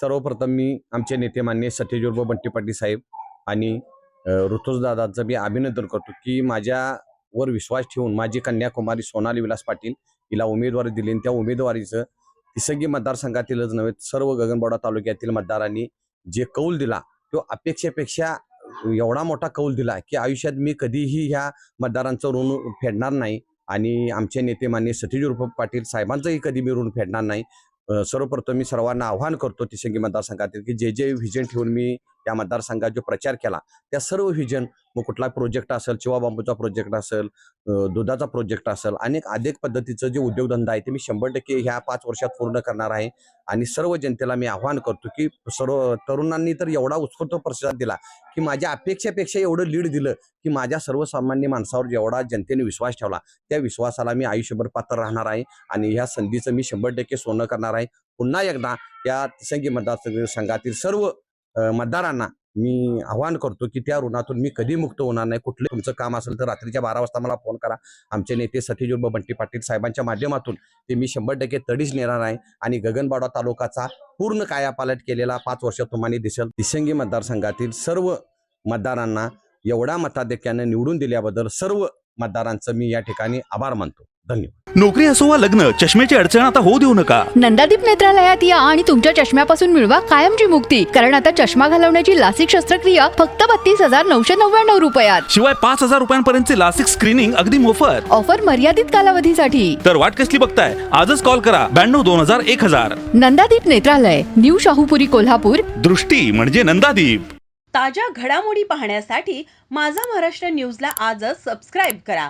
सर्वप्रथम मी आमचे नेते माननीय सतेज उर्फ बंटी पाटील साहेब आणि ऋतुजदादांचं मी अभिनंदन करतो की माझ्यावर विश्वास ठेवून माझी कन्याकुमारी सोनाली विलास पाटील हिला उमेदवारी दिली आणि त्या उमेदवारीचं तिसंगी मतदारसंघातीलच नव्हे सर्व गगनबावडा तालुक्यातील मतदारांनी जे कौल दिला तो अपेक्षेपेक्षा एवढा मोठा कौल दिला की आयुष्यात मी कधीही ह्या मतदारांचं ऋण फेडणार नाही आणि आमचे नेते माननीय सतेज उर्फ पाटील साहेबांचंही कधी मी ऋण फेडणार नाही। सर्वप्रथम मी सर्वांना आव्हान करतो तिसंगी मतदारसंघातील की जे जे व्हिजन ठेवून मी या मतदारसंघात जो प्रचार केला त्या सर्व व्हिजन मग कुठला प्रोजेक्ट असेल चिवा बांबूचा प्रोजेक्ट असेल दुधाचा प्रोजेक्ट असेल अनेक पद्धतीचं जे उद्योगधंदा आहे ते मी 100% ह्या 5 वर्षात पूर्ण करणार आहे। आणि सर्व जनतेला मी आव्हान करतो की सर्व तरुणांनी तर एवढा उत्स्फूर्त प्रतिसाद दिला की माझ्या अपेक्षेपेक्षा एवढं लीड दिलं की माझ्या सर्वसामान्य माणसावर जेवढा जनतेने विश्वास ठेवला त्या विश्वासाला मी आयुष्यभर पात्र राहणार आहे आणि ह्या संधीचं मी 100% सोनं करणार आहे। पुन्हा एकदा या तिसंगी मतदारसंघातील सर्व मतदारांना मी आवाहन करतो की त्या ऋणातून मी कधी मुक्त होणार नाही। कुठले तुमचं काम असेल तर रात्रीच्या 12 वाजता मला फोन करा। आमचे नेते सतेज उर्फ बंटी पाटील साहेबांच्या माध्यमातून ते मी 100% तडीच नेणार आहे आणि गगनबावडा तालुकाचा पूर्ण कायापालट केलेला 5 वर्ष तुम्हाला दिसेल। तिसंगी मतदारसंघातील सर्व मतदारांना एवढ्या मताधिक्याने निवडून दिल्याबद्दल सर्व मतदारांचं मी या ठिकाणी आभार मानतो। धन्यवाद। नोकरी असो वा लग्न, चष्म्याची अडचण आता होऊ देऊ नका। नंदादीप नेत्रालयात या आणि तुमच्या चष्म्यापासून मिळवा कायमची मुक्ती, कारण आता चष्मा घालवण्याची लासिक शस्त्रक्रिया फक्त 32,999 रुपयात, शिवाय 5,000 रुपयांपर्यंतचे लासिक स्क्रीनिंग अगदी मोफत। ऑफर मर्यादित कालावधीसाठी। तर वाट कसली बघताय, आजच कॉल करा 92-2000-1000। नंदादीप नेत्रालय, न्यू शाहूपुरी, कोल्हापूर। दृष्टी म्हणजे नंदादीप। ताज्या घडामोडी पाहण्यासाठी माझा महाराष्ट्र न्यूजला आजच सबस्क्राईब करा।